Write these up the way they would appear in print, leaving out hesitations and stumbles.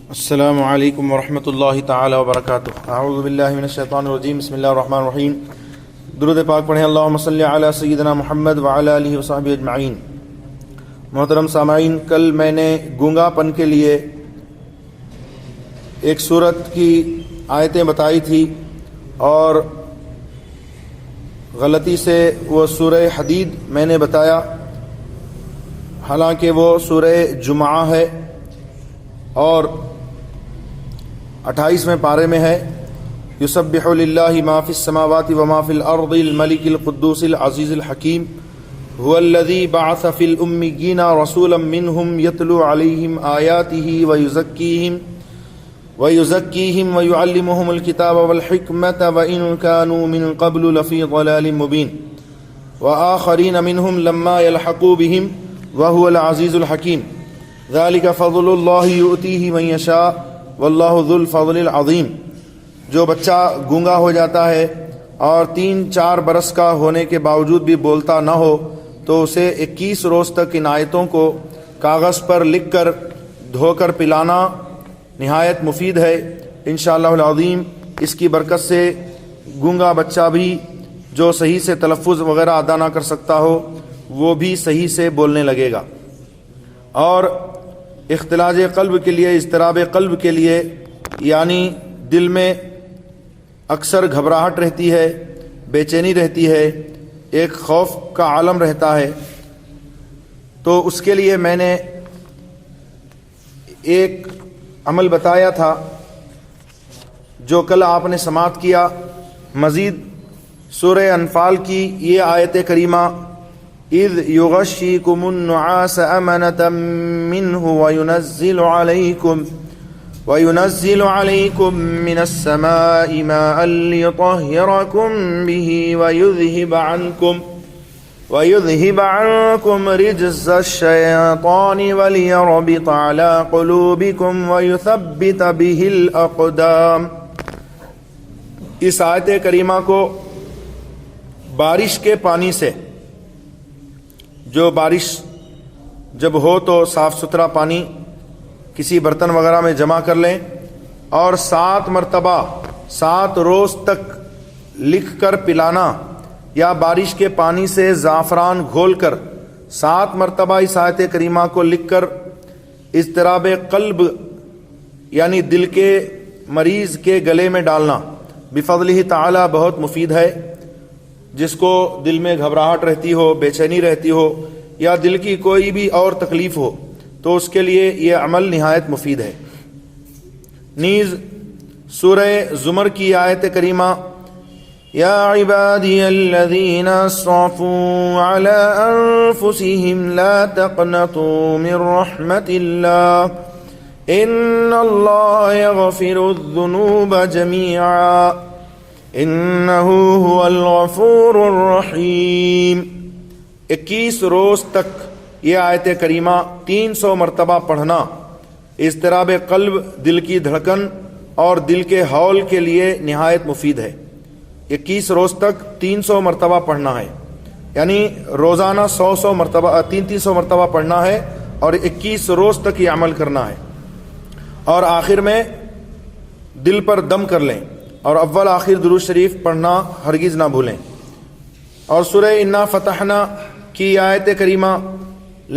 السلام علیکم ورحمۃ اللہ تعالی وبرکاتہ۔ اعوذ باللہ من الشیطان الرجیم، بسم اللہ الرحمن الرحیم۔ درود پاک پڑھیں۔ اللہم صلی علی سیدنا محمد وعلی آلہ وصحبہ اجمعین۔ محترم سامعین، کل میں نے گونگا پن کے لیے ایک سورت کی آیتیں بتائی تھی اور غلطی سے وہ سورہ حدید میں نے بتایا، حالانکہ وہ سورہ جمعہ ہے اور 28ویں پارے میں ہے۔ یسبح للہ ما فی السماوات وما فی الارض الملک القدوس العزیز الحکیم هو الذی بعث فی الامیین رسولا منہم یتلو علیہم آیاتہ ویزکیہم ویعلمہم الکتاب والحکمۃ وإن كانوا من قبل لفی ضلال مبین وآخرین منہم لما یلحقوا بہم وهو العزیز الحکیم ذلک فضل اللہ یؤتیہ من یشاء واللہ ذو الفضل العظیم۔ جو بچہ گونگا ہو جاتا ہے اور 3-4 برس کا ہونے کے باوجود بھی بولتا نہ ہو تو اسے 21 روز تک ان آیتوں کو کاغذ پر لکھ کر دھو کر پلانا نہایت مفید ہے انشاءاللہ العظیم۔ اس کی برکت سے گونگا بچہ بھی جو صحیح سے تلفظ وغیرہ ادا نہ کر سکتا ہو وہ بھی صحیح سے بولنے لگے گا۔ اور اختلاج قلب کے لیے، اضطراب قلب کے لیے، یعنی دل میں اکثر گھبراہٹ رہتی ہے، بے چینی رہتی ہے، ایک خوف کا عالم رہتا ہے، تو اس کے لیے میں نے ایک عمل بتایا تھا جو کل آپ نے سماعت کیا۔ مزید سورہ انفال کی یہ آیت کریمہ اذ یغشیکم النعاس امنة منه وينزل عليكم من السماء ماء ليطهركم به ويذهب عنكم رجز الشيطان وليربط على قلوبكم ويثبت به الأقدام۔ اس آیت کریمہ کو بارش کے پانی سے، جو بارش جب ہو تو صاف ستھرا پانی کسی برتن وغیرہ میں جمع کر لیں اور 7 مرتبہ 7 روز تک لکھ کر پلانا، یا بارش کے پانی سے زعفران گھول کر 7 مرتبہ اس آیت کریمہ کو لکھ کر اضطراب قلب یعنی دل کے مریض کے گلے میں ڈالنا بفضلہ تعالی بہت مفید ہے۔ جس کو دل میں گھبراہٹ رہتی ہو، بے چینی رہتی ہو، یا دل کی کوئی بھی اور تکلیف ہو تو اس کے لیے یہ عمل نہایت مفید ہے۔ نیز سورہ زمر کی آیت کریمہ یا عبادی الذین اسرفوا علی انفسہم لا تقنطوا من رحمت اللہ ان اللہ یغفر الذنوب جمیعا انہو هو الغفور الرحیم۔ 21 روز تک یہ آیت کریمہ 300 مرتبہ پڑھنا اضطراب قلب، دل کی دھڑکن اور دل کے ہول کے لیے نہایت مفید ہے۔ 21 روز تک 300 مرتبہ پڑھنا ہے، یعنی روزانہ 100 مرتبہ 300 مرتبہ پڑھنا ہے اور 21 روز تک یہ عمل کرنا ہے۔ اور آخر میں دل پر دم کر لیں اور اول آخر درود شریف پڑھنا ہرگز نہ بھولیں۔ اور سورہ انا فتحنا کی آیت کریمہ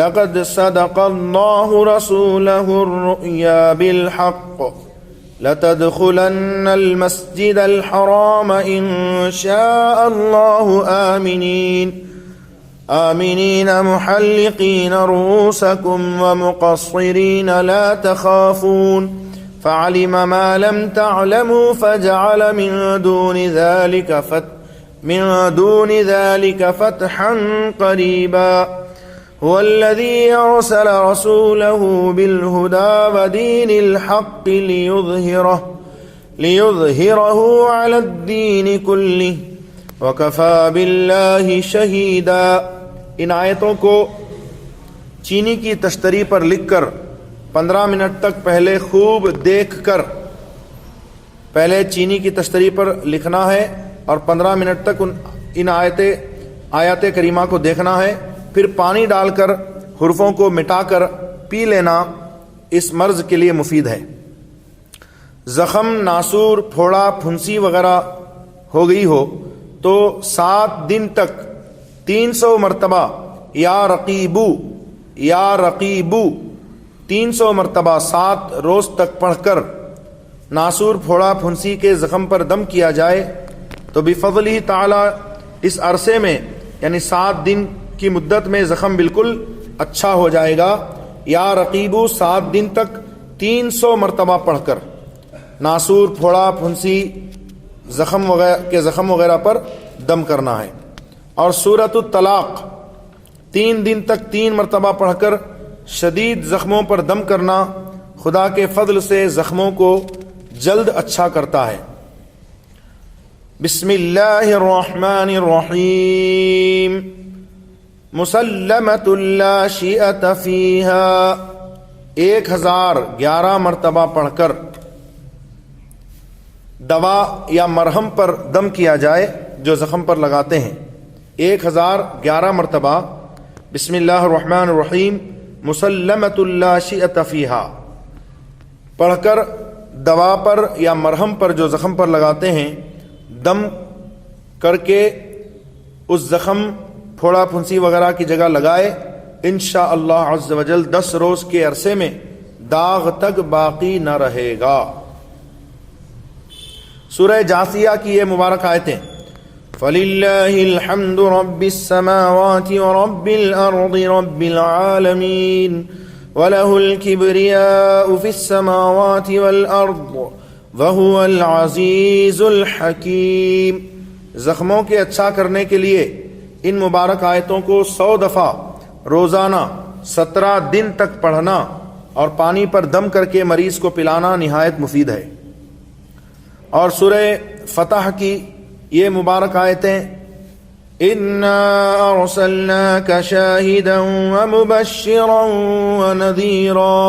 لقد صدق اللہ رسولہ الرؤیا بالحق لتدخلن المسجد الحرام ان شاء اللہ آمنین محلقین رؤوسکم ومقصرین لا تخافون فعلم ما لم تعلموا فجعل من دون ذلك فتحا قريبا هو الذي أرسل رسوله بالهدى ودين الحق ليظهره على الدين كله وكفى بالله شهيدا۔ ان آیتوں کو چینی کی تشتری پر لکھ کر 15 منٹ تک پہلے خوب دیکھ کر، پہلے چینی کی تشتری پر لکھنا ہے اور 15 منٹ تک ان آیات کریمہ کو دیکھنا ہے، پھر پانی ڈال کر حروفوں کو مٹا کر پی لینا اس مرض کے لیے مفید ہے۔ زخم ناسور پھوڑا پھنسی وغیرہ ہو گئی ہو تو 7 دن تک 300 مرتبہ یا رقیبو 300 مرتبہ 7 روز تک پڑھ کر ناسور پھوڑا پھنسی کے زخم پر دم کیا جائے تو بفضلہ تعالی اس عرصے میں یعنی 7 دن کی مدت میں زخم بالکل اچھا ہو جائے گا۔ یا رقیبو 7 دن تک 300 مرتبہ پڑھ کر ناسور پھوڑا پھنسی زخم وغیرہ پر دم کرنا ہے۔ اور سورۃ الطلاق 3 دن تک 3 مرتبہ پڑھ کر شدید زخموں پر دم کرنا خدا کے فضل سے زخموں کو جلد اچھا کرتا ہے۔ بسم اللہ الرحمن الرحیم مسلمۃ لا شیئۃ فیہا 1011 مرتبہ پڑھ کر دوا یا مرہم پر دم کیا جائے جو زخم پر لگاتے ہیں۔ 1011 مرتبہ بسم اللہ الرحمن الرحیم مسلمۃ لا شیئۃ فیہا پڑھ کر دوا پر یا مرہم پر جو زخم پر لگاتے ہیں دم کر کے اس زخم پھوڑا پھنسی وغیرہ کی جگہ لگائے، انشاءاللہ عز و جل 10 روز کے عرصے میں داغ تک باقی نہ رہے گا۔ سورہ جاثیہ کی یہ مبارک آیتیں فَلِلَّهِ الْحَمْدُ رَبِّ السَّمَاوَاتِ وَرَبِّ الْأَرْضِ رَبِّ الْعَالَمِينَ وَلَهُ الْكِبْرِيَاءُ فِي السَّمَاوَاتِ وَالْأَرْضِ وَهُوَ الْعَزِيزُ الْحَكِيمُ۔ زخموں کے اچھا کرنے کے لیے ان مبارک آیتوں کو 100 دفعہ روزانہ 17 دن تک پڑھنا اور پانی پر دم کر کے مریض کو پلانا نہایت مفید ہے۔ اور سورہ فتح کی یہ مبارک آیتیں اِنَّا أَرْسَلْنَاكَ شَاهِدًا وَمُبَشِّرًا وَنَذِيرًا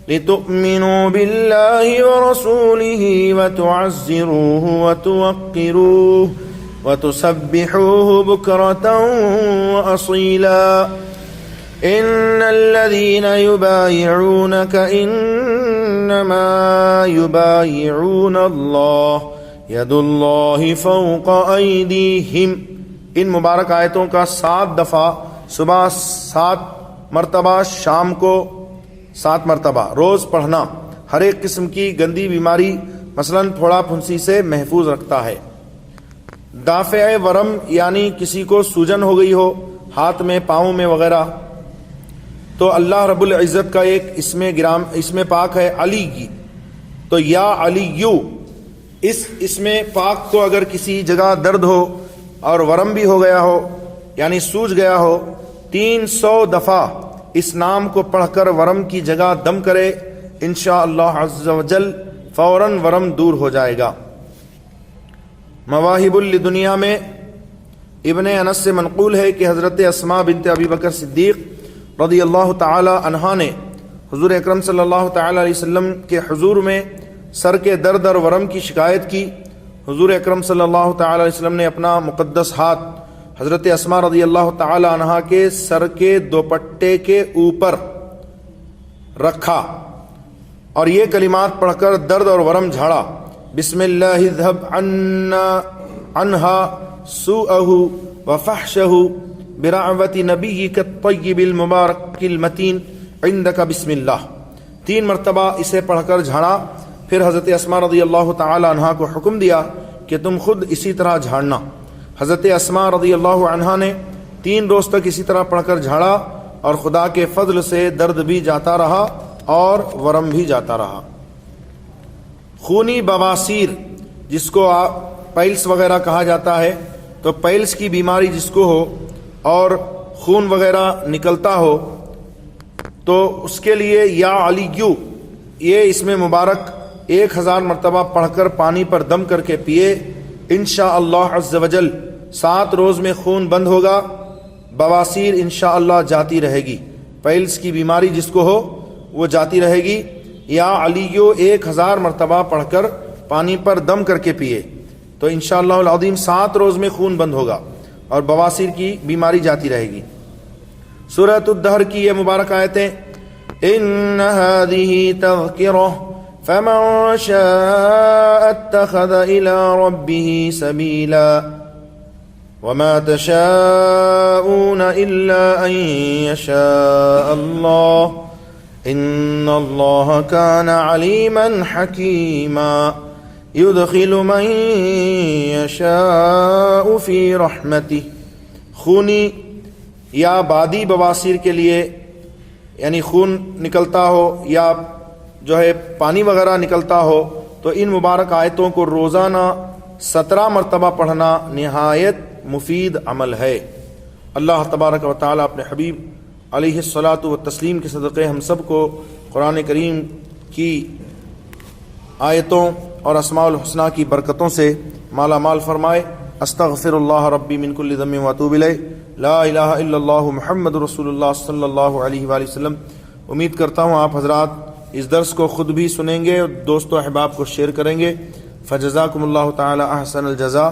لِتُؤْمِنُوا بِاللَّهِ وَرَسُولِهِ وَتُعَزِّرُوهُ وَتُوَقِّرُوهُ وَتُسَبِّحُوهُ بُكْرَةً وَأَصِيلًا إِنَّ الَّذِينَ يُبَايِعُونَكَ إِنَّمَا يُبَايِعُونَ اللَّهَ يَدُ اللَّهِ فَوْقَ أَيْدِيهِمْ۔ ان مبارک آیتوں کا 7 دفعہ صبح 7 مرتبہ شام کو 7 مرتبہ روز پڑھنا ہر ایک قسم کی گندی بیماری مثلاً پھوڑا پھنسی سے محفوظ رکھتا ہے۔ دافع ورم یعنی کسی کو سوجن ہو گئی ہو ہاتھ میں پاؤں میں وغیرہ تو اللہ رب العزت کا ایک اسم پاک ہے علی کی، تو یا علیو اس اسم پاک کو اگر کسی جگہ درد ہو اور ورم بھی ہو گیا ہو یعنی سوج گیا ہو 300 دفعہ اس نام کو پڑھ کر ورم کی جگہ دم کرے، انشاءاللہ عز و جل فوراً ورم دور ہو جائے گا۔ مواہب الدنیا میں ابن انس سے منقول ہے کہ حضرت اسماء بنت ابی بکر صدیق رضی اللہ تعالی عنہا نے حضور اکرم صلی اللہ تعالی علیہ وسلم کے حضور میں سر کے درد اور ورم کی شکایت کی۔ حضور اکرم صلی اللہ تعالی علیہ وسلم نے اپنا مقدس ہاتھ حضرت اسماء رضی اللہ تعالی عنہا کے سر کے دوپٹے کے اوپر رکھا اور یہ کلمات پڑھ کر درد اور ورم جھاڑا، بسم اللہ اذهب عنها سوءه وفحشه برعوت نبیک الطیب المبارک المتین عندك بسم اللہ۔ 3 مرتبہ اسے پڑھ کر جھاڑا، پھر حضرت اسماء رضی اللہ تعالی عنہا کو حکم دیا کہ تم خود اسی طرح جھاڑنا۔ حضرت اسماء رضی اللہ عنہا نے 3 روز تک اسی طرح پڑھ کر جھاڑا اور خدا کے فضل سے درد بھی جاتا رہا اور ورم بھی جاتا رہا۔ خونی بواسیر جس کو پیلس وغیرہ کہا جاتا ہے، تو پیلس کی بیماری جس کو ہو اور خون وغیرہ نکلتا ہو تو اس کے لیے یا علیو یہ اسم مبارک 1000 مرتبہ پڑھ کر پانی پر دم کر کے پیے، انشاءاللہ عز و جل 7 روز میں خون بند ہوگا، بواسیر انشاءاللہ جاتی رہے گی، پیلس کی بیماری جس کو ہو وہ جاتی رہے گی۔ یا علیو 1000 مرتبہ پڑھ کر پانی پر دم کر کے پیے تو انشاءاللہ العظیم 7 روز میں خون بند ہوگا اور بواسیر کی بیماری جاتی رہے گی۔ سورۃ الدہر کی یہ مبارک آیتیں ان هذه تذکرہ فمن شاء اتخذ إلى ربه سبيلا وما تشاءون إلا أن يشاء الله إن الله كان عليما حكيما يدخل من يشاء في رحمته. خونی یا بادی بواسیر کے لیے یعنی خون نکلتا ہو یا جو ہے پانی وغیرہ نکلتا ہو تو ان مبارک آیتوں کو روزانہ 17 مرتبہ پڑھنا نہایت مفید عمل ہے. اللہ تبارک و تعالیٰ اپنے حبیب علیہ الصلاۃ والتسلیم کے صدقے ہم سب کو قرآن کریم کی آیتوں اور اسماء الحسنہ کی برکتوں سے مالا مال فرمائے. استغفر اللہ ربی من کل ذنب واتوب الیہ. لا الہ الا اللہ محمد رسول اللہ صلی اللہ علیہ وآلہ وسلم. امید کرتا ہوں آپ حضرات اس درس کو خود بھی سنیں گے اور دوست و احباب کو شیئر کریں گے. فجزاکم اللہ تعالی احسن الجزاء.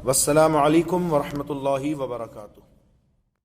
والسلام علیکم ورحمۃ اللہ وبرکاتہ.